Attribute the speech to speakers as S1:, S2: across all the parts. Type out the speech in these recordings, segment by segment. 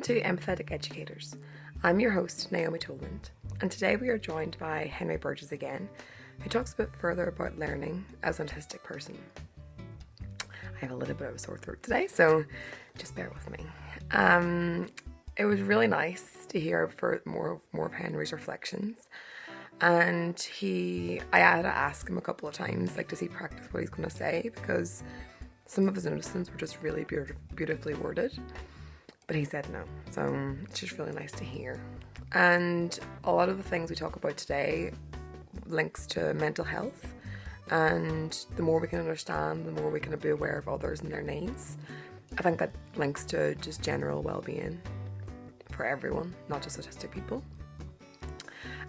S1: to Empathetic Educators. I'm your host, Naomi Toland, and today we are joined by Henry Burgess again, who talks a bit further about learning as an autistic person. I have a little bit of a sore throat today, so just bear with me. It was really nice to hear more of Henry's reflections, and I had to ask him a couple of times, does he practice what he's going to say, because some of his notices were just really beautifully worded. But he said no, so it's just really nice to hear. And a lot of the things we talk about today links to mental health, and the more we can understand, the more we can be aware of others and their needs. I think that links to just general well-being for everyone, not just autistic people.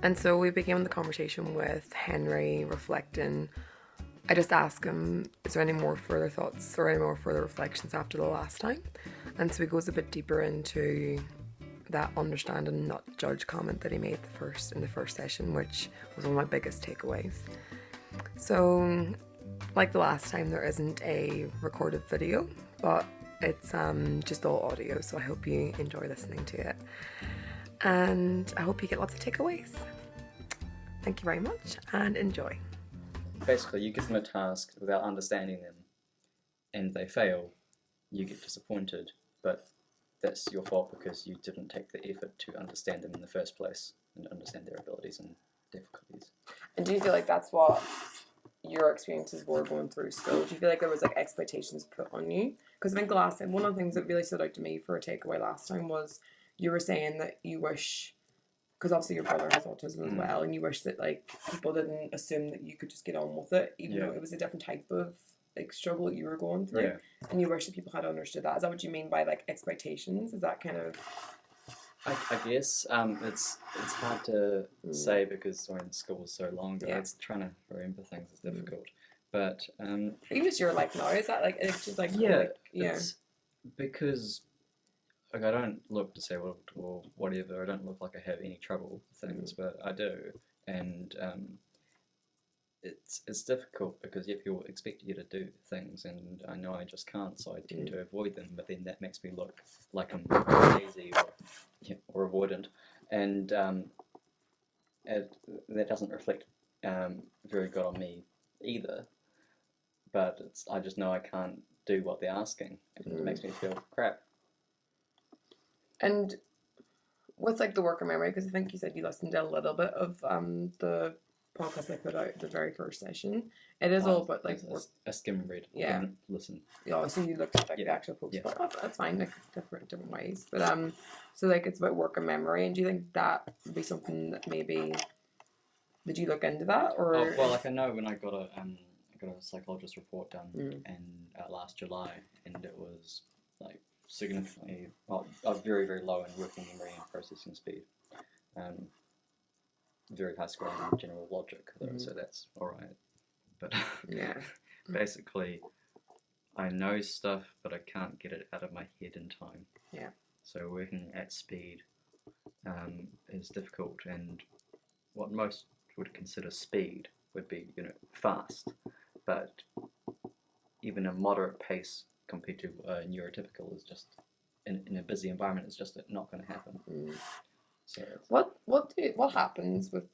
S1: And so we began the conversation with Henry reflecting. I just asked him, is there any more further thoughts or any more further reflections after the last time? And so he goes a bit deeper into that understand and not judge comment that he made in the first session, which was one of my biggest takeaways. So, like the last time, there isn't a recorded video, but it's just all audio, so I hope you enjoy listening to it. And I hope you get lots of takeaways. Thank you very much, and enjoy.
S2: Basically, you give them a task without understanding them, and they fail, you get disappointed, but that's your fault because you didn't take the effort to understand them in the first place and understand their abilities and difficulties.
S1: And do you feel like that's what your experiences were going through school? Do you feel like there was expectations put on you? Because I think the last time, one of the things that really stood out to me for a takeaway last time was you were saying that you wish, because obviously your brother has autism as well, and you wish that people didn't assume that you could just get on with it, even though it was a different type of struggle that you were going through, and you wish that people had understood that. Is that what you mean by expectations? Is that kind of?
S2: I guess it's hard to say because we're in school so long ago. It's trying to remember things is difficult, but
S1: even as your life now, is that it's just
S2: it's because I don't look to say well whatever. I don't look like I have any trouble with things, but I do, and it's difficult because people expect you to do things, and I know I just can't, so I tend to avoid them. But then that makes me look like I'm lazy or avoidant, and that doesn't reflect very good on me either. But I just know I can't do what they're asking, and it makes me feel crap.
S1: And what's the working memory? Because I think you said you listened to a little bit of the podcast I put out the very first session. It is all about
S2: a skim read. Listen.
S1: Yeah, so you looked at the actual post. Oh, that's fine, different ways. But so it's about working memory. And do you think that would be something that maybe did you look into that or?
S2: Oh, well, I know when I got a psychologist report done in last July, and it was significantly very, very low in working memory and processing speed. Very high score in general logic, though, so that's alright. But basically, I know stuff, but I can't get it out of my head in time.
S1: Yeah. So
S2: working at speed is difficult, and what most would consider speed would be, fast. But even a moderate pace compared to neurotypical is just in a busy environment is just not going to happen. So what happens with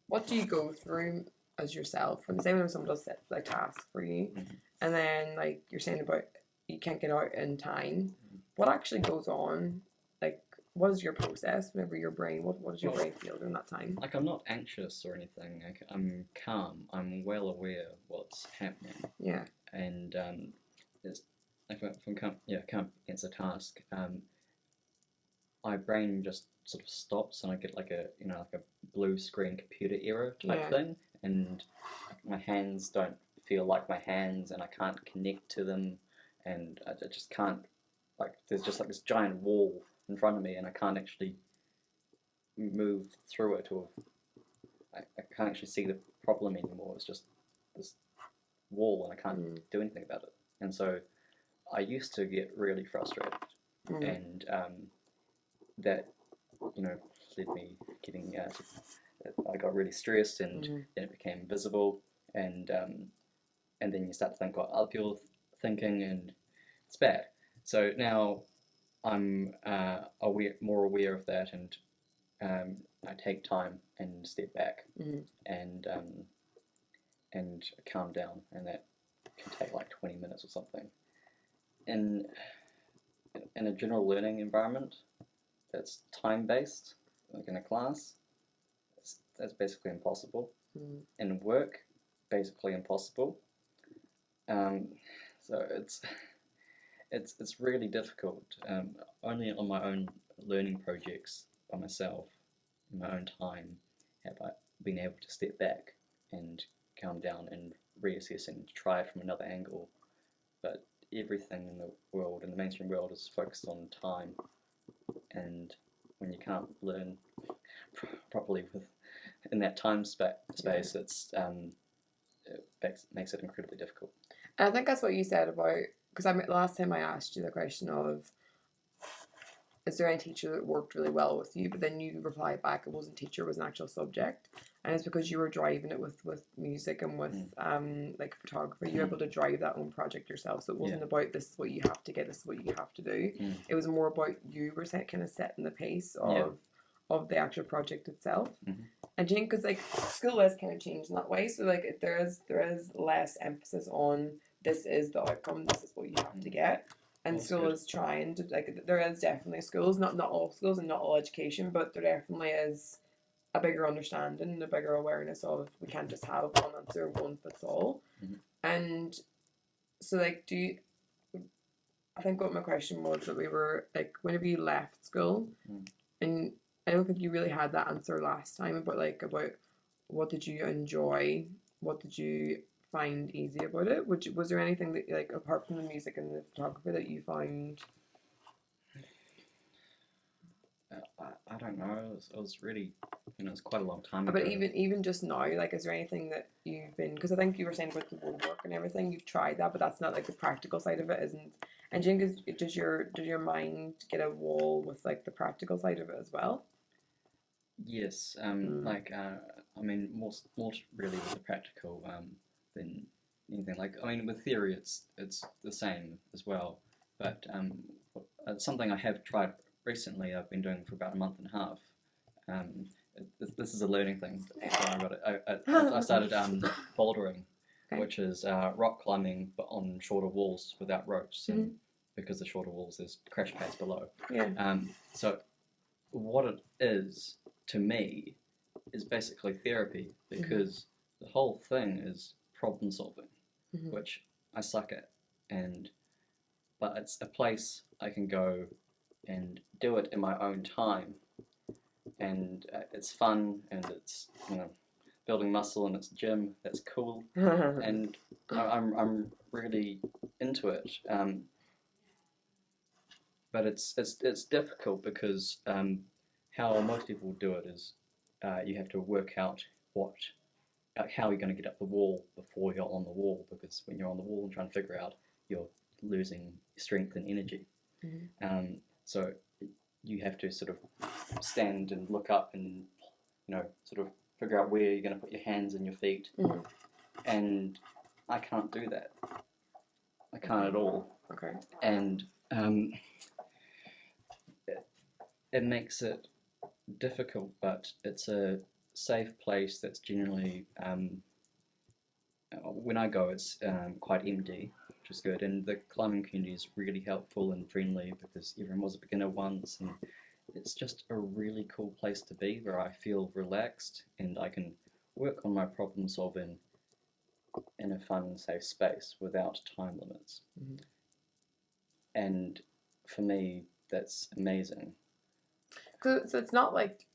S2: what do you go through as yourself when someone does set tasks for you, and then you're saying about you can't get out in time, what actually goes on? What is your process whenever your brain what does your brain feel during that time? I'm not anxious or anything. I'm calm. I'm well aware of what's happening.
S1: Yeah.
S2: And it's if I'm calm against a task, my brain just sort of stops, and I get a blue screen computer error type thing, and my hands don't feel like my hands, and I can't connect to them, and I just can't there's just this giant wall in front of me, and I can't actually move through it, or I can't actually see the problem anymore. It's just this wall, and I can't do anything about it. And so I used to get really frustrated, and that led me getting I got really stressed, and then it became visible, and then you start to think what other people are thinking, and it's bad. So now I'm more aware of that, and I take time and step back and calm down, and that can take like 20 minutes or something. In a general learning environment that's time-based, like in a class, that's basically impossible. In work, basically impossible. So it's really difficult. Only on my own learning projects by myself, in my own time, have I been able to step back and calm down and reassess and try it from another angle. But everything in the world, in the mainstream world, is focused on time, and when you can't learn properly in that time space, it makes it incredibly difficult.
S1: And I think that's what you said about, because last time I asked you the question of, is there any teacher that worked really well with you? But then you replied back, it wasn't teacher, it was an actual subject. And it's because you were driving it with music and with like photography. You were able to drive that own project yourself. So it wasn't about this is what you have to get, this is what you have to do. It was more about you were kind of setting the pace of the actual project itself. And do you think, because like school is kind of changed in that way, so like there is less emphasis on this is the outcome, this is what you have to get. And school is trying to, like, there is definitely schools, not all schools and not all education, but there definitely is a bigger understanding and a bigger awareness of we can't just have one answer, one fits all. And so, like, I think what my question was that we were, like, whenever you left school, and I don't think you really had that answer last time, about what did you enjoy, what did you find easy about it? Was there anything that, like, apart from the music and the photography, that you found?
S2: I don't know. It was really, it's quite a long time ago.
S1: But even just now, like, is there anything that you've been? Because I think you were saying about the woodwork and everything. You've tried that, but that's not like the practical side of it, isn't? And do you think does your mind get a wall with like the practical side of it as well?
S2: Yes. Like I mean, more really with the practical than anything. Like, I mean, with theory, it's the same as well. But something I have tried recently, I've been doing for about a month and a half. This is a learning thing. Don't worry about it. I started bouldering, which is rock climbing, but on shorter walls without ropes. And because the shorter walls, there's crash pads below. So what it is to me is basically therapy, because the whole thing is problem solving, which I suck at, but it's a place I can go and do it in my own time, and it's fun, and it's building muscle, and it's gym, that's cool, and I'm really into it. But it's difficult because how most people do it is you have to work out how you're going to get up the wall before you're on the wall, because when you're on the wall and trying to figure out, you're losing strength and energy. So you have to sort of stand and look up and sort of figure out where you're going to put your hands and your feet. And I can't do that. I can't at all.
S1: Okay.
S2: And it makes it difficult, but it's a safe place that's generally, when I go, it's quite empty, which is good, and the climbing community is really helpful and friendly, because everyone was a beginner once, and it's just a really cool place to be, where I feel relaxed and I can work on my problem solving in a fun, safe space without time limits. And for me, that's amazing.
S1: So it's not like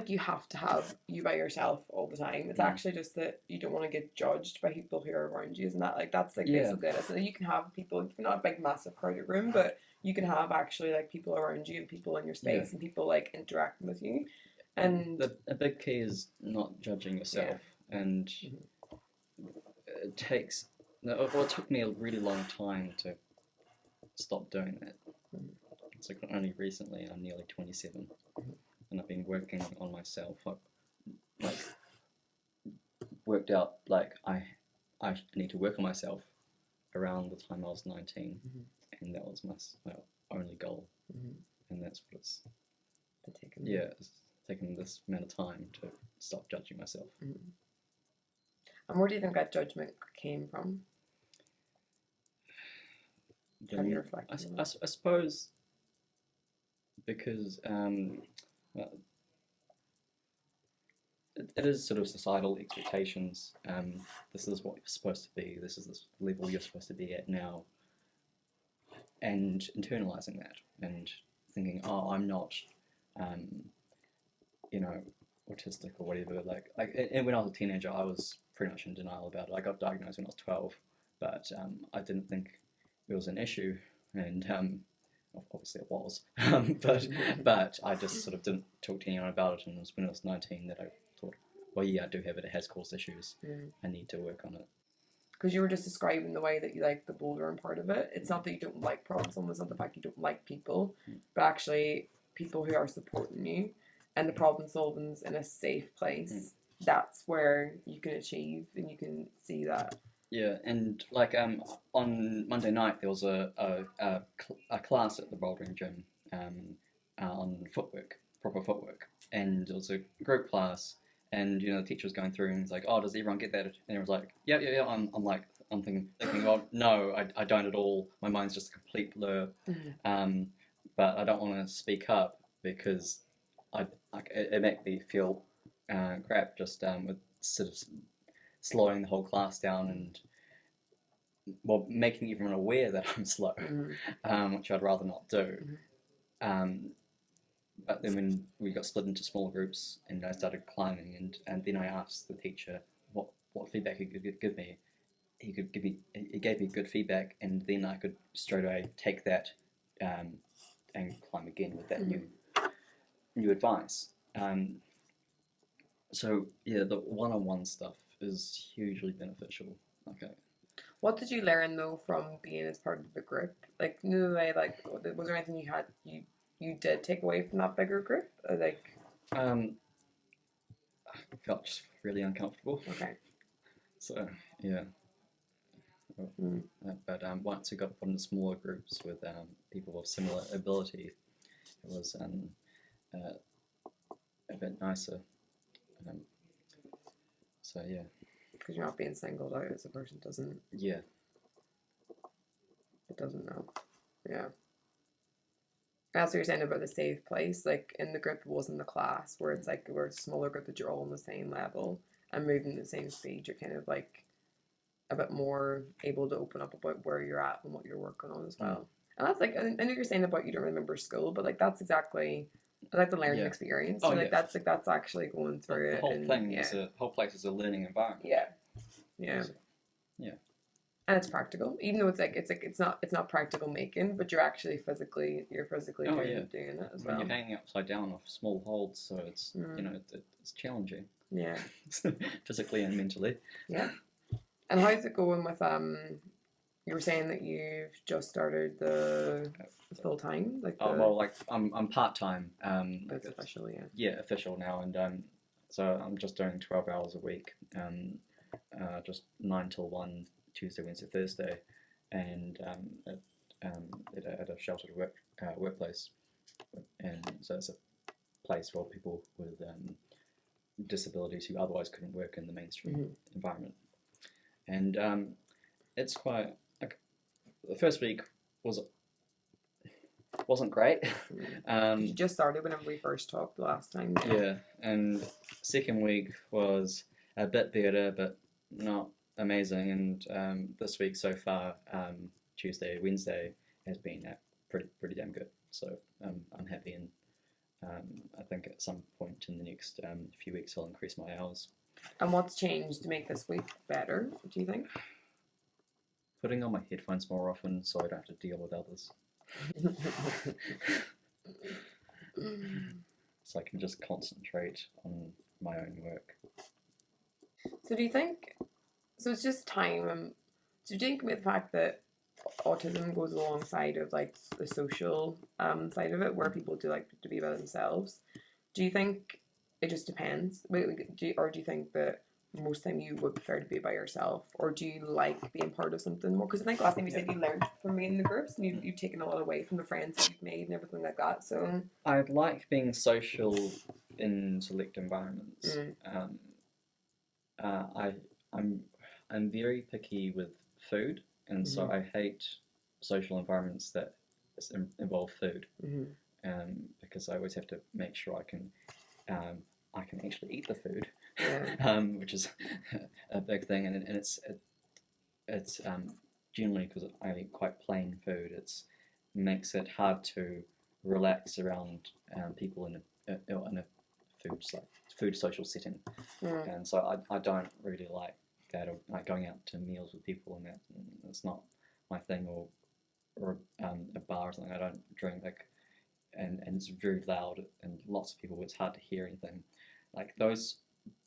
S1: you have to have you by yourself all the time. It's actually just that you don't want to get judged by people who are around you, isn't that? Like, that's like basically it. So you can have people, you can not a big massive crowded room, but you can have actually like people around you and people in your space and people like interacting with you. And
S2: a big key is not judging yourself. And it took me a really long time to stop doing that. It's like only recently. I'm nearly 27, and I've been working on myself. Like worked out like I need to work on myself around the time I was 19, and that was only goal,
S1: Mm-hmm.
S2: and that's what it's
S1: Taken.
S2: it's taken this amount of time to stop judging myself.
S1: Mm-hmm. And where do you think that judgment came from? Have you reflected on it?
S2: I suppose because well, it is sort of societal expectations. This is what you're supposed to be. This is the level you're supposed to be at now, and internalizing that and thinking, oh, I'm not, you know, autistic or whatever. And when I was a teenager, I was pretty much in denial about it. I got diagnosed when I was 12, but I didn't think it was an issue, and obviously it was. but I just sort of didn't talk to anyone about it, and it was when I was 19 that I thought, well, yeah, I do have it. It has caused issues. I need to work on it.
S1: Because you were just describing the way that you like the bouldering part of it. It's not that you don't like problem solving, it's not the fact you don't like people, but actually people who are supporting you and the problem solving's in a safe place. That's where you can achieve and you can see that.
S2: Yeah, and like on Monday night there was a class at the bouldering gym on footwork, proper footwork, and it was a group class. And the teacher was going through and he's like, "Oh, does everyone get that?" And it was like, "Yeah." I'm thinking, "Well, no, I don't at all. My mind's just a complete blur." But I don't want to speak up because it makes me feel crap just with sort of slowing the whole class down and making everyone aware that I'm slow, which I'd rather not do. But then when we got split into small groups and I started climbing, and then I asked the teacher what feedback he could give me. He gave me good feedback, and then I could straight away take that and climb again with that new advice. So yeah, the one-on-one stuff is hugely beneficial. Okay.
S1: What did you learn though from being as part of the group? Like, was there anything you did take away from that bigger group? I
S2: felt just really uncomfortable.
S1: Okay.
S2: So yeah. But once we got put into smaller groups with people of similar ability, it was a bit nicer. So yeah.
S1: Because you're not being singled out as a person doesn't.
S2: Yeah.
S1: It doesn't know. Yeah. That's what you're saying about the safe place. Like in the group, it wasn't the class where it's like we're a smaller group that you're all on the same level and moving at the same speed. You're kind of like a bit more able to open up about where you're at and what you're working on as well. And that's like, I know you're saying about you don't remember school, but like that's exactly like the learning experience. So that's actually going through it.
S2: The whole place is a learning environment.
S1: Yeah. Yeah. And it's practical, even though it's not practical making, but you're physically doing it as well.
S2: You're hanging upside down off small holds, so it's it's challenging.
S1: Yeah.
S2: Physically and mentally.
S1: Yeah. And how's it going with you were saying that you've just started the full time,
S2: I'm part time.
S1: It's official, yeah.
S2: Yeah, official now, and so I'm just doing 12 hours a week, just 9 till 1, Tuesday, Wednesday, Thursday, and at a sheltered workplace, and so it's a place for people with disabilities who otherwise couldn't work in the mainstream environment, and it's quite like the first week wasn't great.
S1: You just started whenever we first talked the last time.
S2: Yeah, and second week was a bit better, but not amazing. And this week so far, Tuesday, Wednesday, has been pretty damn good. So I'm happy, and I think at some point in the next few weeks I'll increase my hours.
S1: And what's changed to make this week better, do you think?
S2: Putting on my headphones more often so I don't have to deal with others. So I can just concentrate on my own work.
S1: So do you think, so it's just time, so do you think with the fact that autism goes alongside of like the social side of it, where people do like to be by themselves, do you think it just depends? Or do you think that most time you would prefer to be by yourself, or do you like being part of something more? Because I think last time you said you learned from being in the groups, and you've taken a lot away from the friends that you've made and everything like that. So
S2: I like being social in select environments. I I'm very picky with food, and so I hate social environments that involve food, because I always have to make sure I can actually eat the food, which is a big thing, and it's generally because I eat quite plain food. It makes it hard to relax around people in a food social setting, and so I don't really like that, or like going out to meals with people, and that it's not my thing, or a bar or something. I don't drink, like, and it's very loud and lots of people. It's hard to hear anything. Like those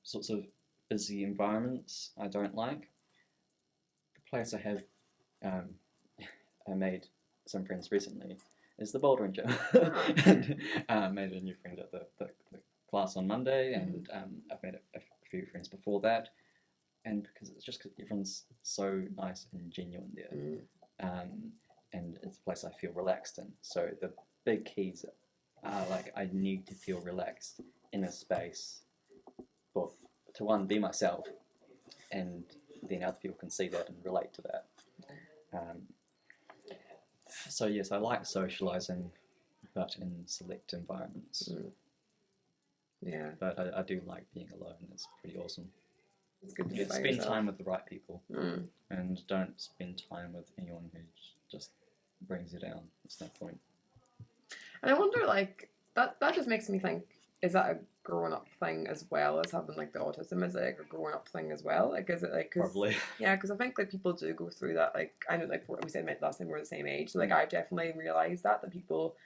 S2: sorts of busy environments, I don't like. The place I made some friends recently is the bouldering gym, and made a new friend at the class on Monday, and I've made a few friends before that, and because everyone's so nice and genuine there, and it's a place I feel relaxed in. So the big keys are, like, I need to feel relaxed in a space, both to one, be myself, and then other people can see that and relate to that. So yes, I like socialising, but in select environments.
S1: Yeah.
S2: But I do like being alone. It's pretty awesome.
S1: It's good to be by
S2: spend
S1: yourself.
S2: time with the right people, and don't spend time with anyone who just brings you down. There's no point.
S1: And I wonder, like, that just makes me think, is that a growing up thing as well as having, like, the autism? Is it, like, a growing up thing as well? Like, is it, like,
S2: Probably.
S1: Yeah, because I think, like, people do go through that. Like, I know, like, we said last time we're the same age. So, like, I've definitely realised that people,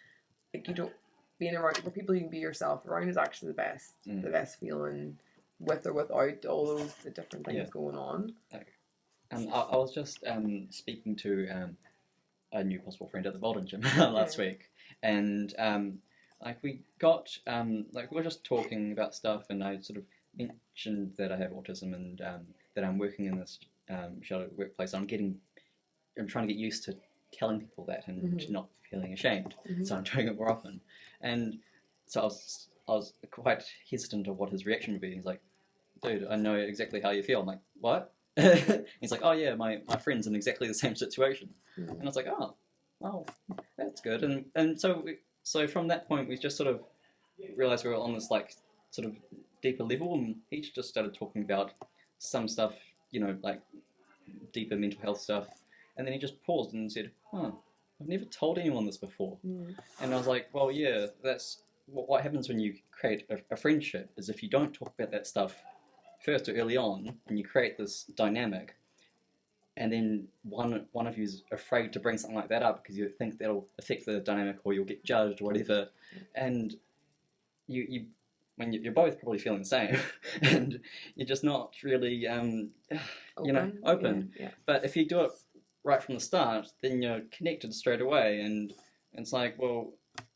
S1: like, you don't, being around where people you can be yourself around is actually the best feeling, with or without all those the different things going on.
S2: And I was just speaking to a new possible friend at the bouldering gym last week, and like we got like we were just talking about stuff, and I sort of mentioned that I have autism, and that I'm working in this shadow workplace. I'm trying to get used to telling people that, and to not feeling ashamed. So I'm doing it more often, and so I was quite hesitant of what his reaction would be. He's like, "Dude, I know exactly how you feel." I'm like, "What?" He's like, "Oh yeah, my friend's in exactly the same situation," and I was like, "Oh, that's good." And so from that point, we just sort of realized we were on this, like, sort of deeper level, and each just started talking about some stuff, like deeper mental health stuff, and then he just paused and said, I've never told anyone this before. And I was like, well, yeah, that's what happens when you create a friendship, is if you don't talk about that stuff first or early on, and you create this dynamic, and then one of you is afraid to bring something like that up because you think that'll affect the dynamic, or you'll get judged or whatever, and you're both probably feeling the same, and you're just not really open. Yeah. But if you do it right from the start, then you're connected straight away, and it's like, well,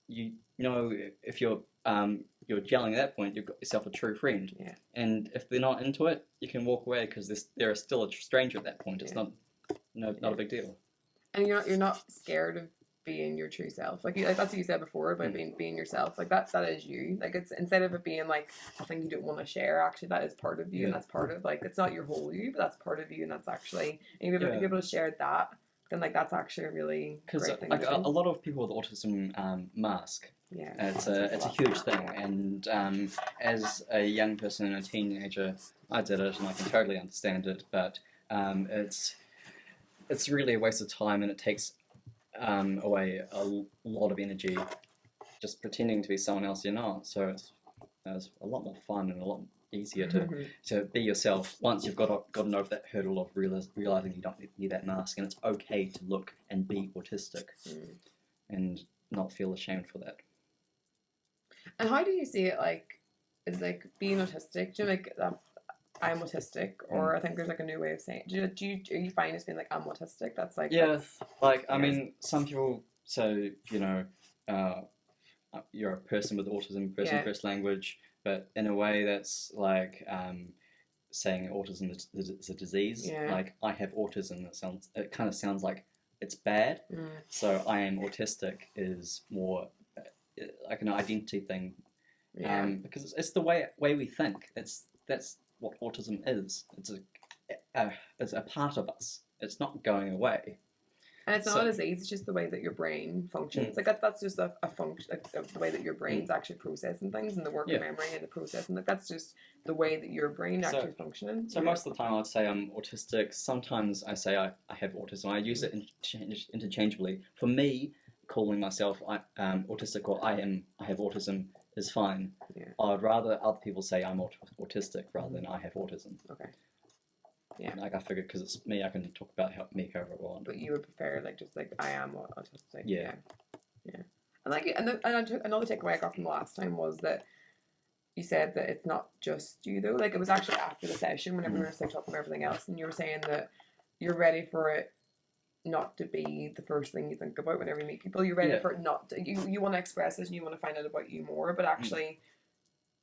S2: if you're gelling at that point, you've got yourself a true friend.
S1: Yeah.
S2: And if they're not into it, you can walk away, because they're still a stranger at that point. It's not a big deal. And
S1: you're not scared of being your true self. Like that's what you said before about being yourself. Like that is you. Like, it's, instead of it being like a thing you don't want to share, actually that is part of you, and that's part of, like, it's not your whole you, but that's part of you, and that's actually, and if you're able to share that, then, like, that's actually a really great thing.
S2: Like, a lot of people with autism mask.
S1: Yeah,
S2: it's a huge thing, and as a young person and a teenager, I did it, and I can totally understand it. But it's really a waste of time, and it takes away a lot of energy just pretending to be someone else you're not. So it's a lot more fun and a lot easier to be yourself once you've gotten over that hurdle of realizing you don't need that mask, and it's okay to look and be autistic and not feel ashamed for that.
S1: And how do you see it, like, is, like, being autistic? Do you, like, I'm autistic, or I think there's, like, a new way of saying it. Are you fine as being like, I'm autistic? That's like,
S2: I mean, some people say, you're a person with autism, first language, but in a way that's like saying autism is a disease.
S1: Yeah.
S2: Like, I have autism. It kind of sounds like it's bad. So I am autistic is more like an identity thing.
S1: Yeah.
S2: Because it's the way we think. That's what autism is. It's a part of us. It's not going away.
S1: And it's not a disease, it's just the way that your brain functions. Like that's just a function, like the way that your brain's actually processing things, and the work of memory and the processing. Like that's just the way that your brain actually is functioning.
S2: So most of the time I'd say I'm autistic. Sometimes I say I have autism. I use it interchangeably. For me, calling myself autistic or I have autism is fine.
S1: Yeah.
S2: I'd rather other people say I'm autistic rather than I have autism.
S1: Okay. Yeah.
S2: Like I figured because it's me, I can talk about me however I want.
S1: But you would prefer like just like I am autistic.
S2: Yeah.
S1: Yeah. And like another takeaway I got from the last time was that you said that it's not just you though. Like it was actually after the session whenever we were like talking about everything else, and you were saying that you're ready for it not to be the first thing you think about whenever you meet people. You're ready for it not to, you want to express this and you want to find out about you more, but actually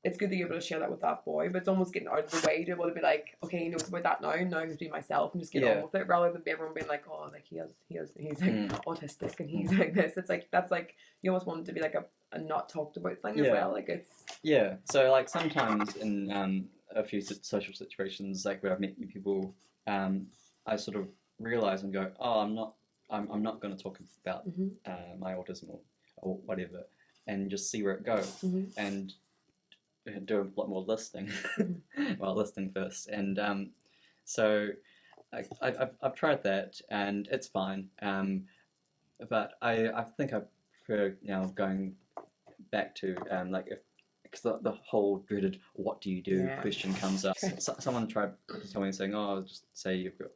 S1: it's good that you're able to share that with that boy, but it's almost getting out of the way to be able to be like, okay, he knows about that now I have to be myself and just get on with it, rather than everyone being like, oh, like he's like autistic and he's like this. It's like that's like you almost want it to be like a not talked about thing as well. Like it's
S2: so like sometimes in a few social situations, like where I've met new people, I sort of realize and go, oh, I'm not going to talk about my autism or whatever, and just see where it goes and do a lot more listening. Well, listening first, and so I've tried that and it's fine. But I think I prefer now going back to because the whole dreaded "what do you do" question comes up. Someone tried to tell me saying, "Oh, just say you've got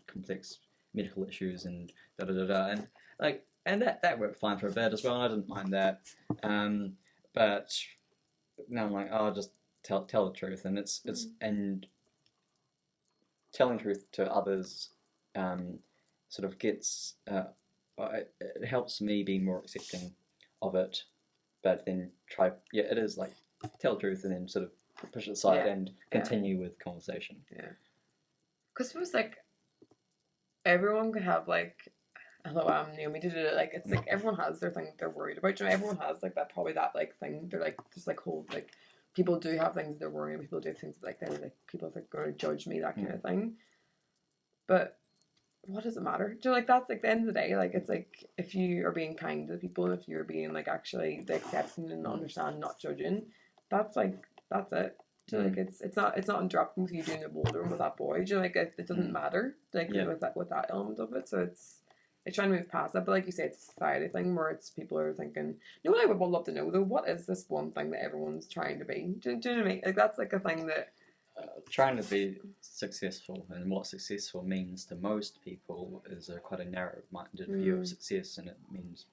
S2: complex medical issues and da da da da," and that worked fine for a bit as well. And I didn't mind that, but now I'm like, oh, just tell the truth, and it's and telling truth to others sort of gets it helps me be more accepting of it, but then it is like tell the truth and then sort of push it aside and continue with conversation.
S1: Because it was like everyone could have like hello, Naomi did it. Like it's like everyone has their thing that they're worried about. You know, everyone has like that like thing. They're like just like whole like people do have things they're worrying. People do things like they're like people are going to judge me, that kind of thing. But what does it matter? Do you know, like that's like the end of the day. Like it's like if you are being kind to people, if you're being like actually the accepting and understanding, not judging, that's it. Do you know, like it's not interrupting you doing the boulder with that boy. Do you know, like it doesn't matter. Like with that element of it. So it's trying to move past that, but like you say, it's a society thing where it's people are thinking, you know what I would love to know though, what is this one thing that everyone's trying to be? Do you know what I mean? Like that's like a thing that
S2: trying to be successful, and what successful means to most people is quite a narrow-minded view of success, and it means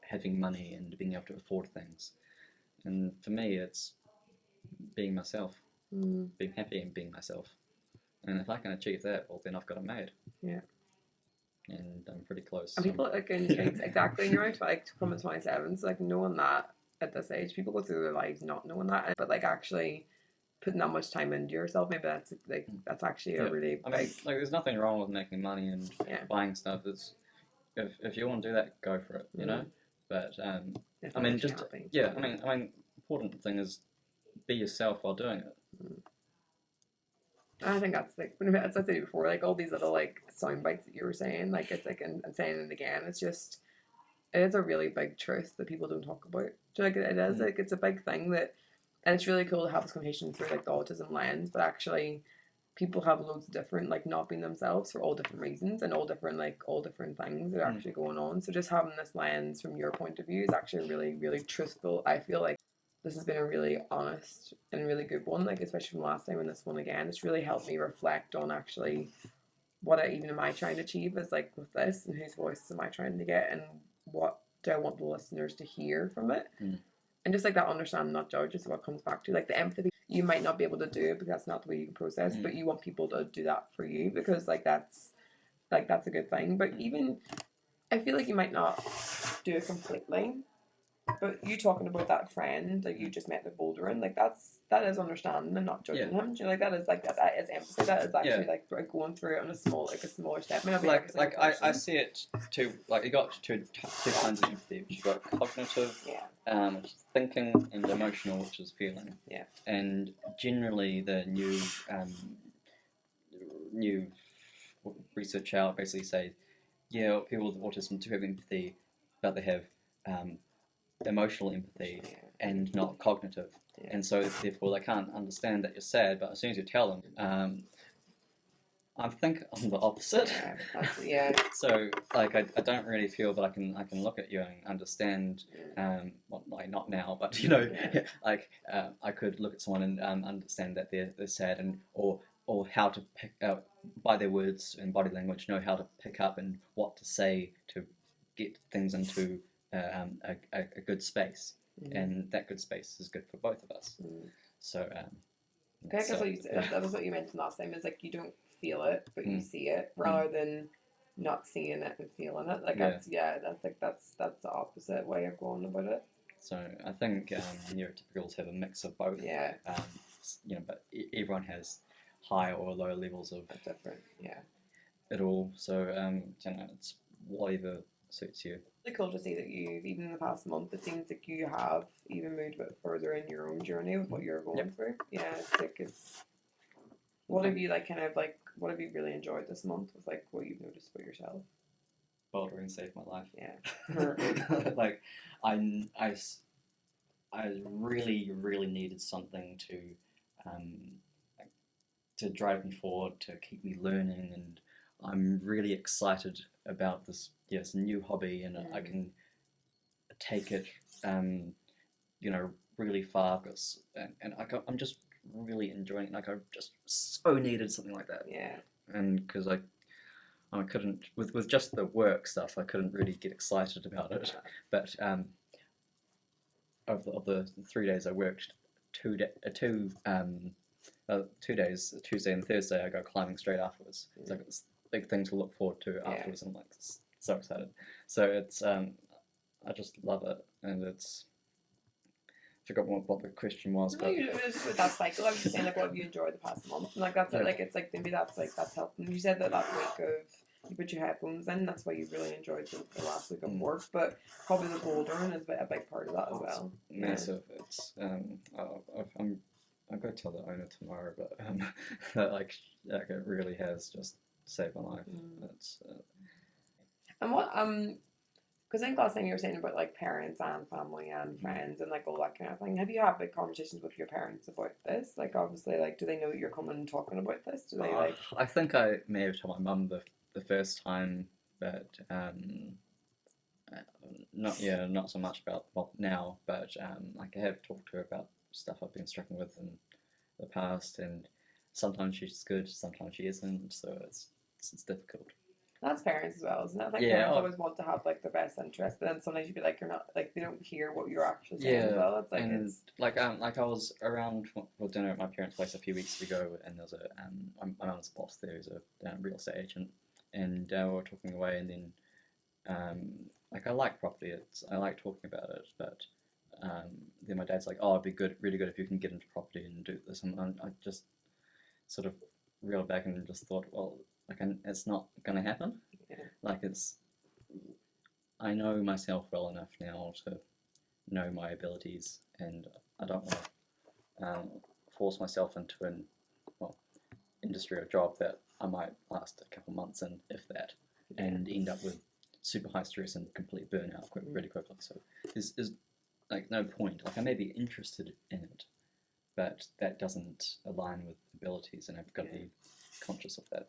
S2: having money and being able to afford things. And for me, it's being myself, being happy and being myself. And if I can achieve that, well, then I've got it made.
S1: Yeah.
S2: And I'm pretty close.
S1: And people like exactly in your age, like from the 27s, like knowing that at this age, people go through their lives not knowing that, but like actually putting that much time into yourself, maybe that's actually a really
S2: I mean, like there's nothing wrong with making money and buying stuff. It's if you want to do that, go for it, you know. But I mean, just happy. I mean, important thing is be yourself while doing it.
S1: I think that's like, as I said before, like all these little like sound bites that you were saying, like it's like and saying it again, it is a really big truth that people don't talk about. So like it is like it's a big thing that, and it's really cool to have this conversation through like the autism lens, but actually people have loads of different like not being themselves for all different reasons and all different things that are actually going on. So just having this lens from your point of view is actually really, really truthful. I feel like this has been a really honest and really good one, like especially from last time and this one again. It's really helped me reflect on actually what am I trying to achieve is like with this, and whose voice am I trying to get, and what do I want the listeners to hear from it. And just like that understand, not judge is what comes back to like the empathy. You might not be able to do it because that's not the way you can process, but you want people to do that for you because that's a good thing. But even I feel like you might not do it completely, But you talking about that friend that you just met with bouldering, like that is understanding and not judging him. Do you know, like that is empathy. That is actually like going through it on a smaller step. I mean,
S2: I see it too. Like you got two kinds of empathy. You got cognitive, which is thinking, and emotional, which is feeling.
S1: Yeah.
S2: And generally, the new research out basically say, people with autism do have empathy, but they have emotional empathy and not cognitive. And so therefore they can't understand that you're sad, but as soon as you tell them, I think I'm the opposite. So like I don't really feel that I can look at you and understand, well, like not now, but you know, like I could look at someone and understand that they're sad, and or how to pick out by their words and body language, know how to pick up and what to say to get things into a good space, and that good space is good for both of us. So
S1: I guess what you said, that was what you mentioned last time, is like you don't feel it, but you see it, rather than not seeing it and feeling it. Like that's the opposite way of going about it.
S2: So I think neurotypicals have a mix of both. You know, but everyone has high or low levels of
S1: different.
S2: It all. So you know, it's whatever suits you.
S1: It's cool to see that you've, even in the past month, it seems like you have even moved a bit further in your own journey with what you're going through. It's like what have you what have you really enjoyed this month with like what you've noticed about yourself?
S2: Bouldering saved my life. Like I really needed something to drive me forward, to keep me learning, and I'm really excited about this new hobby, and I can take it really far, because and I'm just really enjoying it. Like I just so needed something like that. And because I couldn't with just the work stuff, I couldn't really get excited about it. But of the 3 days I worked, 2 days, Tuesday and Thursday, I go climbing straight afterwards. It's like it's a big thing to look forward to afterwards. I'm like so excited. So it's I just love it, and it's. I forgot what the question was.
S1: No, it was just with that cycle. I was just saying, like, what have you enjoyed the past month? And like that's it. Like it's like maybe that's helping. You said that week of you put your headphones in. That's why you really enjoyed the last week of work. But probably the bouldering is a big part of that as well.
S2: Massive. It's I'm going to tell the owner tomorrow, but like it really has just saved my life. It's
S1: and what because I think last time you were saying about like parents and family and friends and like all that kind of thing. Have you had big conversations with your parents about this? Like obviously, like do they know that you're coming and talking about this? Do they like?
S2: I think I may have told my mum the first time, but not so much about now. But like I have talked to her about stuff I've been struggling with in the past, and sometimes she's good, sometimes she isn't. So it's difficult.
S1: That's parents as well, isn't it? Like parents always want to have like their best interest, but then sometimes you'd be like, you're not, like they don't hear what you're actually saying as well. It's like
S2: like I was around for dinner at my parents' place a few weeks ago, and there was my mum's boss there, who's a real estate agent, and we were talking away, and then like I like property, I like talking about it, but then my dad's like, oh, it'd be really good if you can get into property and do this, and I just sort of reeled back and just thought, well. It's not going to happen. Like I know myself well enough now to know my abilities, and I don't want to force myself into an industry or job that I might last a couple months in, if that, and end up with super high stress and complete burnout really quickly. So there's like no point. Like I may be interested in it, but that doesn't align with abilities, and I've got to be conscious of that.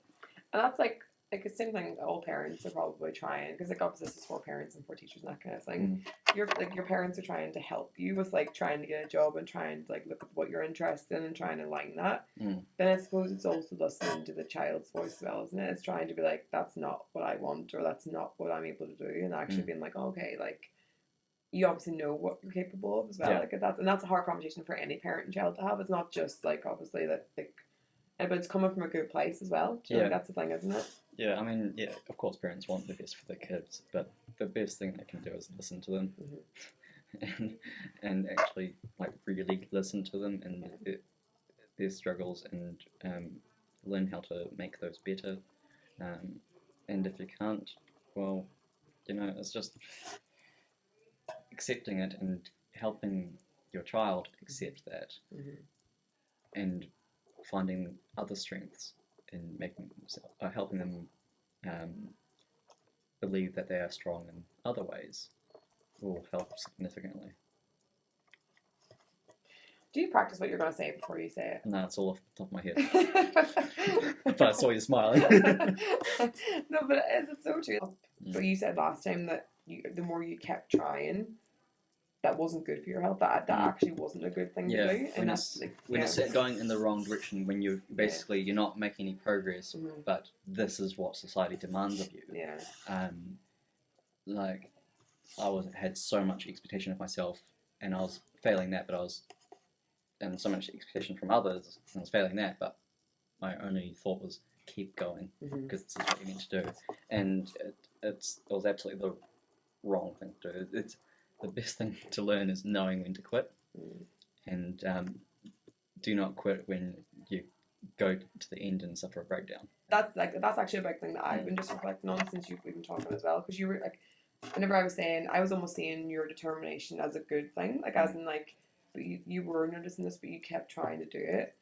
S1: And that's like the same thing all parents are probably trying, because like obviously this is for parents and for teachers and that kind of thing. Your parents are trying to help you with like trying to get a job and trying to like look at what you're interested in and trying to align that. Then I suppose it's also listening to the child's voice as well, isn't it? It's trying to be like, that's not what I want, or that's not what I'm able to do, and actually being like, okay, like you obviously know what you're capable of as well. Like that's a hard conversation for any parent and child to have. It's not just like obviously that like. But it's coming from a good place as well. So that's the thing, isn't it?
S2: Yeah, I mean, of course parents want the best for their kids, but the best thing they can do is listen to them. and actually like really listen to them and their struggles and learn how to make those better. And if you can't, well, it's just accepting it and helping your child accept that, and finding other strengths in helping them believe that they are strong in other ways will help significantly.
S1: Do you practice what you're going to say before you say it?
S2: No, it's all off the top of my head. But I saw you smiling.
S1: No, but it's so true. But you said last time that the more you kept trying, that wasn't good for your health. That actually wasn't a good thing to do. And
S2: when it's going in the wrong direction, when you're not making any progress, but this is what society demands of you.
S1: Yeah.
S2: Like had so much expectation of myself, and I was failing that, and so much expectation from others, and I was failing that, but my only thought was keep going, because this is what you need to do, and it was absolutely the wrong thing to do. It's the best thing to learn is knowing when to quit, and do not quit when you go to the end and suffer a breakdown.
S1: That's actually a big thing that I've been just reflecting on since we've been talking as well, because you were like, whenever I was almost seeing your determination as a good thing, like as in like, but you were noticing this, but you kept trying to do it.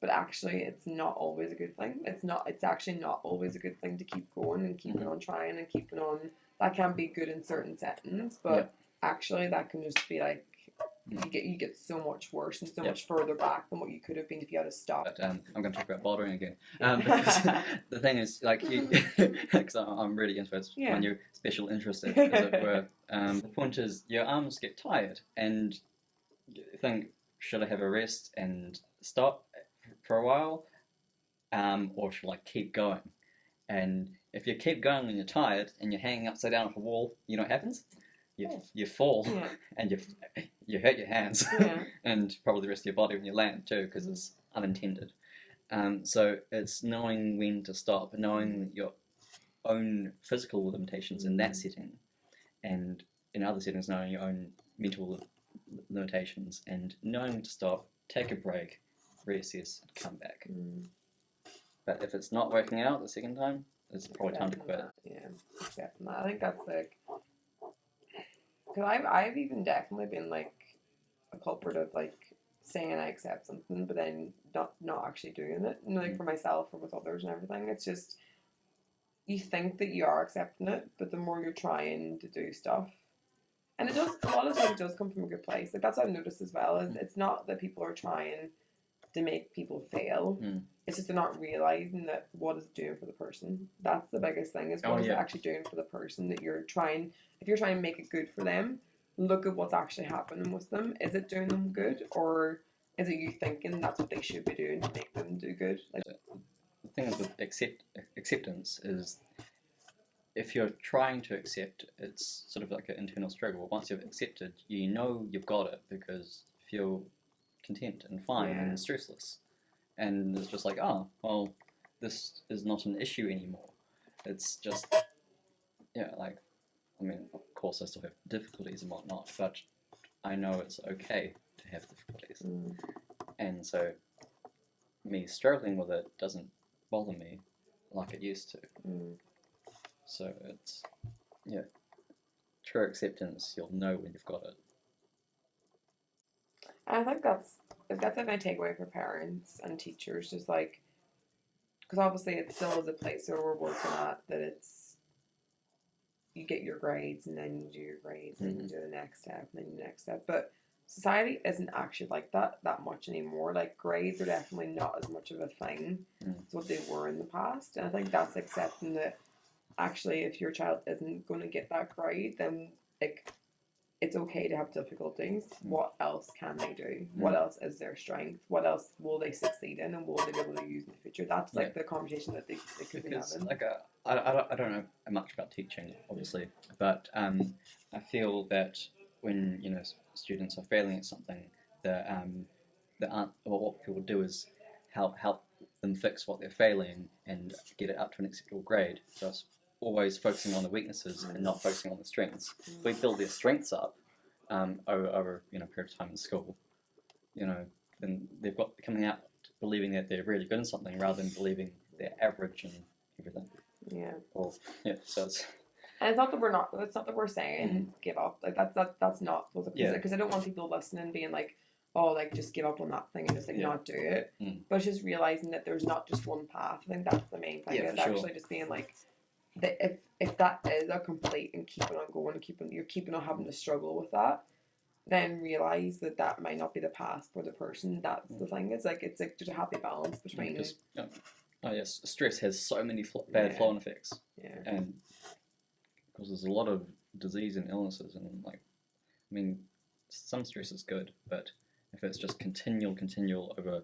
S1: But actually, it's not always a good thing. It's actually not always a good thing to keep going and keeping on trying and keeping on. That can be good in certain settings, but actually that can just be like, you get so much worse and so much further back than what you could have been if you had to stop.
S2: But, I'm going to talk about bouldering again. Because the thing is, like, because I'm really into it, my new special interest, as it were. The point is, your arms get tired, and you think, should I have a rest and stop for a while, or should I keep going? And if you keep going when you're tired and you're hanging upside down off a wall, you know what happens? You fall and you hurt your hands and probably the rest of your body when you land too, because it's unintended. So it's knowing when to stop, knowing your own physical limitations in that setting, and in other settings knowing your own mental limitations, and knowing when to stop, take a break, reassess, and come back. But if it's not working out the second time, it's probably time to quit.
S1: Accepting that. I think that's like, because I've even definitely been like a culprit of like saying I accept something, but then not actually doing it. And like for myself or with others and everything, it's just, you think that you are accepting it, but the more you're trying to do stuff, and it does, a lot of times it does come from a good place. Like that's what I've noticed as well, is it's not that people are trying to make people fail. It's just they're not realizing that what is it doing for the person. That's the biggest thing, is what is it actually doing for the person that you're trying. If you're trying to make it good for them, look at what's actually happening with them. Is it doing them good, or is it you thinking that's what they should be doing to make them do good? Like,
S2: the thing with acceptance is, if you're trying to accept, it's sort of like an internal struggle. Once you've accepted, you know you've got it because you feel content and fine and stressless. And it's just like, oh, well, this is not an issue anymore. It's just, like, I mean, of course I still have difficulties and whatnot, but I know it's okay to have difficulties. And so me struggling with it doesn't bother me like it used to. So it's, true acceptance, you'll know when you've got it.
S1: I think that's like my takeaway for parents and teachers, just like, because obviously it still is a place where we're working at, that it's, you get your grades and then you do your grades and you do the next step and then the next step, but society isn't actually like that much anymore. Like grades are definitely not as much of a thing as what they were in the past, and I think that's accepting that actually if your child isn't going to get that grade, then like, it's okay to have difficulties. What else can they do? What else is their strength? What else will they succeed in, and will they be able to use in the future? That's like the conversation that they could be having.
S2: Like I don't know much about teaching, obviously, but I feel that when students are failing at something, what people do is help them fix what they're failing and get it up to an acceptable grade. So it's always focusing on the weaknesses and not focusing on the strengths. If we build their strengths up, over you know period of time in school, you know, then they've got coming out believing that they're really good in something rather than believing they're average and everything.
S1: Yeah.
S2: Or yeah, so it's.
S1: And it's not that we're not. It's not that we're saying give up. Like that's not because I don't want people listening being like, oh, like just give up on that thing and just like not do it. But it's just realizing that there's not just one path. I think that's the main thing.
S2: Yeah,
S1: It's actually just being like, that if that is a complete and keeping on going, you're keeping on having to struggle with that, then realize that that might not be the path for the person. That's the thing. It's like there's a happy balance between.
S2: Because, oh yes, stress has so many bad flow-on effects.
S1: Yeah.
S2: And because there's a lot of disease and illnesses, and like, I mean, some stress is good, but if it's just continual over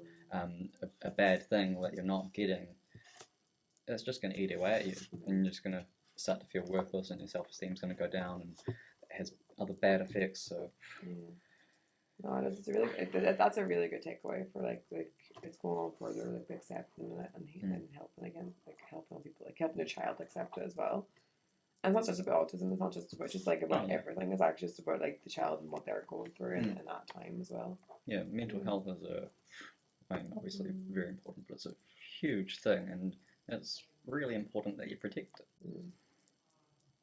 S2: a bad thing that you're not getting, it's just going to eat away at you, and you're just going to start to feel worthless, and your self-esteem's going to go down, and it has other bad effects. So,
S1: no, it's really that's a really good takeaway for like it's going on further, like accepting it and helping again, like helping people, like helping the child accept it as well. And it's not just about autism. It's not just about everything. It's actually just about like the child and what they're going through in that time as well. Yeah,
S2: mental health is obviously very important, but it's a huge thing, and it's really important that you protect it.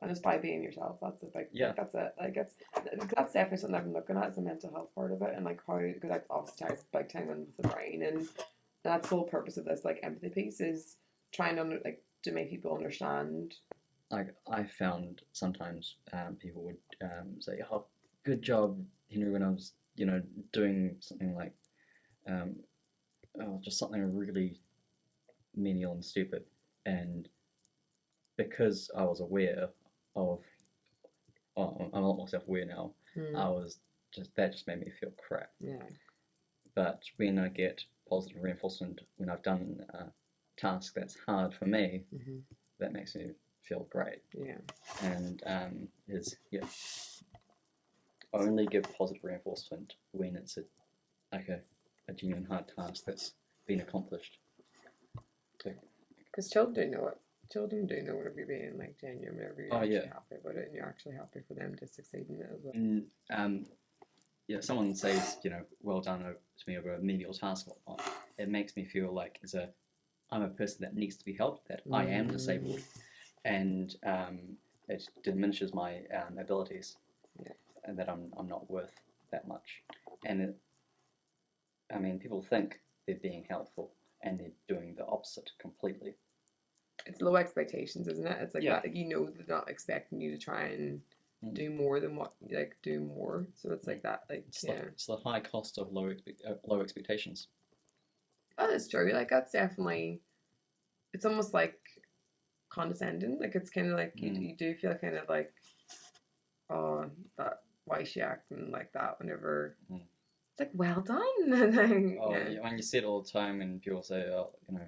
S1: And just by being yourself, that's a big. Like, that's it. Like that's definitely something I've been looking at, is the mental health part of it, and like how, because like obviously ties big time in with the brain, and that's the whole purpose of this like empathy piece, is trying to make people understand.
S2: Like, I found sometimes people would say, "Oh, good job, Henry," when I was, you know, doing something like, just something really menial and stupid, and because I was aware of, I'm a lot more self-aware now. That just made me feel crap.
S1: Yeah.
S2: But when I get positive reinforcement when I've done a task that's hard for me, that makes me feel great.
S1: Yeah.
S2: And only give positive reinforcement when it's a genuine hard task that's been accomplished.
S1: Because children know it. Children do know whenever you're being like genuine, whenever you're actually happy about it, and you're actually happy for them to succeed in it as well.
S2: Someone says, you know, well done to me over a menial task or whatnot, it makes me feel like I'm a person that needs to be helped, that I am disabled, and it diminishes my abilities, and that I'm not worth that much. And people think they're being helpful, and they're doing the opposite completely.
S1: It's low expectations, isn't it? It's like that, like, you know, they're not expecting you to try and do more than what, like, do more. So it's like that, like,
S2: it's the high cost of low expectations.
S1: That is true. Like, that's definitely, it's almost like condescending. Like, it's kind of like you do feel kind of like, oh, why is she acting like that whenever it's like, well done.
S2: When you see it all the time, and people say, oh, you know,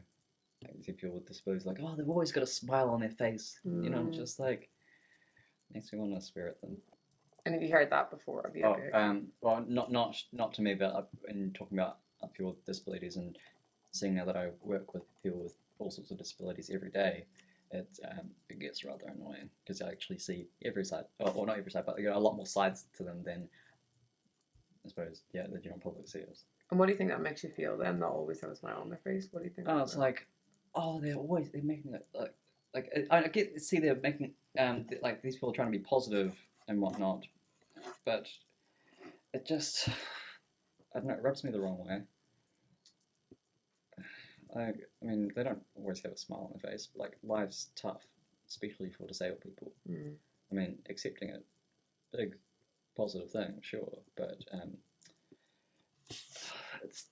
S2: like, you see people with disabilities like, oh, they've always got a smile on their face. You know, just like, makes me want to spirit them.
S1: And have you heard that before? Have you
S2: well, not to me, but in talking about people with disabilities, and seeing now that I work with people with all sorts of disabilities every day, it gets rather annoying, because I actually see every side, or not every side, but a lot more sides to them than, I suppose, the general public sees.
S1: And what do you think that makes you feel then? Not always have a smile on their face. What do you think?
S2: Oh, it's like, they're making it like I get to see they're making like these people are trying to be positive and whatnot, but it just, I don't know, it rubs me the wrong way. They don't always have a smile on their face, but like, life's tough, especially for disabled people. Accepting it, big positive thing, sure, but it's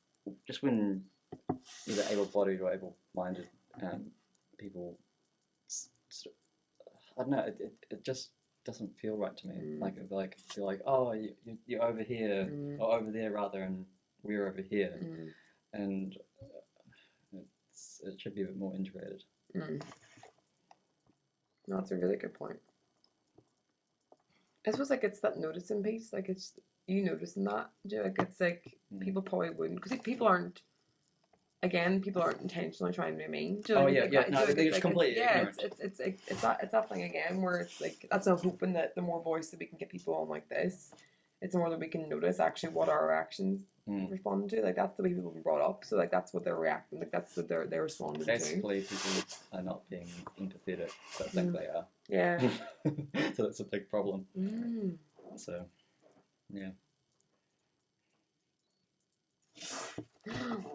S2: just when either able-bodied or able-minded people, I don't know, it just doesn't feel right to me. Like they're like, oh, you're over here, or over there rather, and we're over here, and it should be a bit more integrated.
S1: No, that's a really good point. I suppose like it's that noticing piece, like it's you noticing that, like it's like people probably wouldn't, because people aren't intentionally trying to be mean.
S2: No, they're just completely ignorant.
S1: It's that thing again where it's like, that's a hoping that the more voice that we can get people on like this, It's more that we can notice actually what our actions respond to. Like that's the way people have been brought up. So like that's what they're reacting. Like that's what they're responding
S2: Basically, people are not being empathetic, but think they are.
S1: Yeah.
S2: So that's a big problem.
S1: Mm.
S2: So, yeah.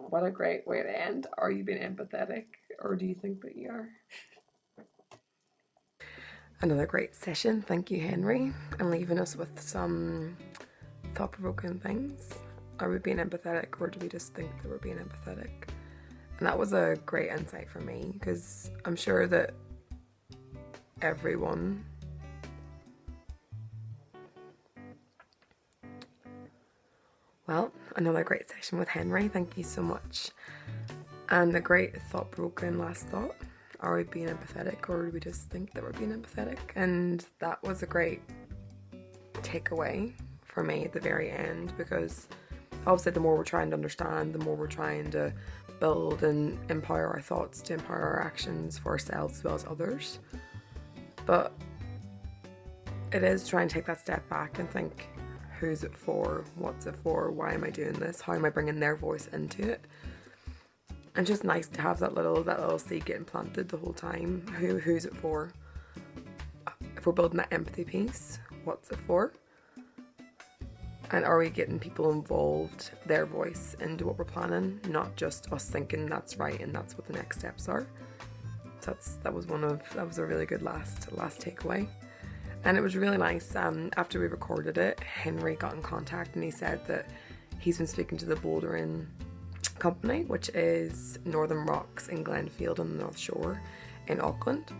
S1: What a great way to end. Are you being empathetic, or do you think that you are? Another great session. Thank you, Henry, and leaving us with some thought-provoking things. Are we being empathetic, or do we just think that we're being empathetic? And that was a great insight for me, because I'm sure that everyone well, another great session with Henry. Thank you so much. And a great thought-provoking last thought. Are we being empathetic, or do we just think that we're being empathetic? And that was a great takeaway for me at the very end, because obviously the more we're trying to understand, the more we're trying to build and empower our thoughts to empower our actions for ourselves as well as others. But it is trying to take that step back and think, who's it for? What's it for? Why am I doing this? How am I bringing their voice into it? And just nice to have that little seed getting planted the whole time. Who's it for? If we're building that empathy piece, what's it for? And are we getting people involved, their voice, into what we're planning? Not just us thinking that's right and that's what the next steps are. So that was a really good last takeaway. And it was really nice. After we recorded it, Henry got in contact and he said that he's been speaking to the bouldering company, which is Northern Rocks in Glenfield on the North Shore in Auckland.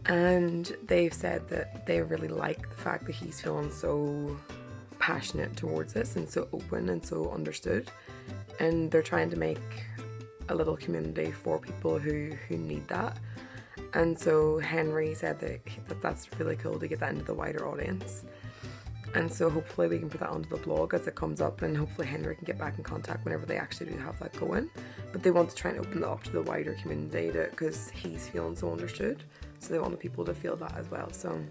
S1: And they've said that they really like the fact that he's feeling so passionate towards this and so open and so understood. And they're trying to make a little community for people who need that. And so Henry said that that's really cool to get that into the wider audience. And so hopefully we can put that onto the blog as it comes up, and hopefully Henry can get back in contact whenever they actually do have that going. But they want to try and open that up to the wider community because he's feeling so understood. So they want the people to feel that as well. So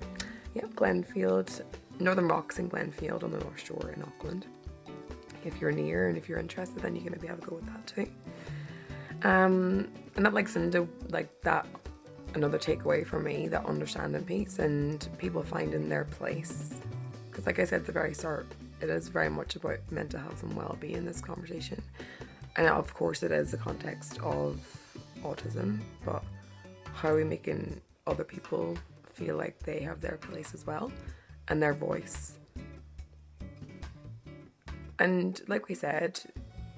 S1: yeah, Glenfield, Northern Rocks in Glenfield on the North Shore in Auckland. If you're near and if you're interested, then you can maybe have a go with that too. And that links into like that. Another takeaway for me, that understanding piece and people finding their place. Because like I said at the very start, it is very much about mental health and well-being, this conversation. And of course it is the context of autism, but how are we making other people feel like they have their place as well and their voice? And like we said,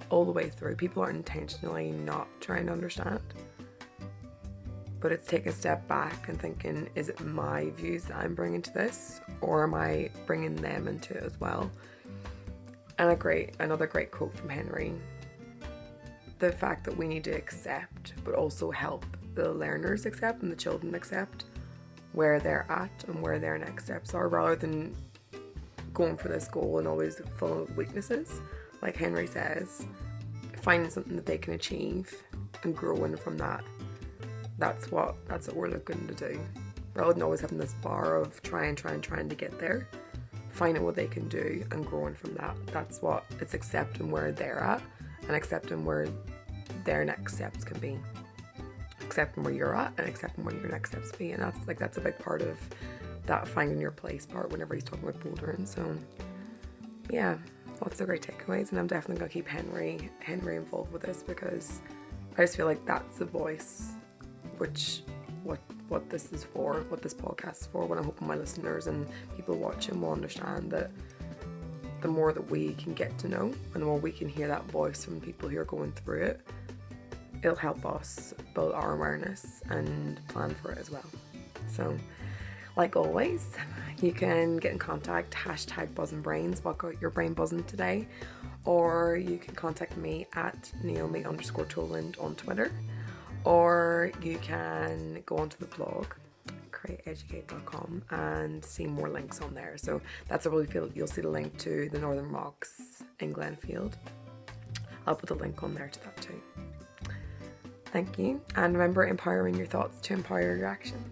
S1: all the way through, people are intentionally not trying to understand. But it's taking a step back and thinking, is it my views that I'm bringing to this, or am I bringing them into it as well? And another great quote from Henry, the fact that we need to accept, but also help the learners accept and the children accept where they're at and where their next steps are, rather than going for this goal and always full of weaknesses. Like Henry says, finding something that they can achieve and growing from that. That's what we're looking to do. Rather than always having this bar of trying to get there, finding what they can do and growing from that. That's what it's accepting where they're at and accepting where their next steps can be. Accepting where you're at and accepting where your next steps be. And that's a big part of that finding your place part whenever he's talking about bouldering. So yeah, lots of great takeaways, and I'm definitely gonna keep Henry involved with this, because I just feel like that's the voice which what this is for, what this podcast is for. What I'm hoping my listeners and people watching will understand, that the more that we can get to know and the more we can hear that voice from people who are going through it, it'll help us build our awareness and plan for it as well. So like always, you can get in contact, #BuzzingBrains, what got your brain buzzing today, or you can contact me at Naomi_Toland on Twitter. Or you can go onto the blog, createeducate.com, and see more links on there. So that's where you'll see the link to the Northern Rocks in Glenfield. I'll put the link on there to that too. Thank you, and remember, empowering your thoughts to empower your actions.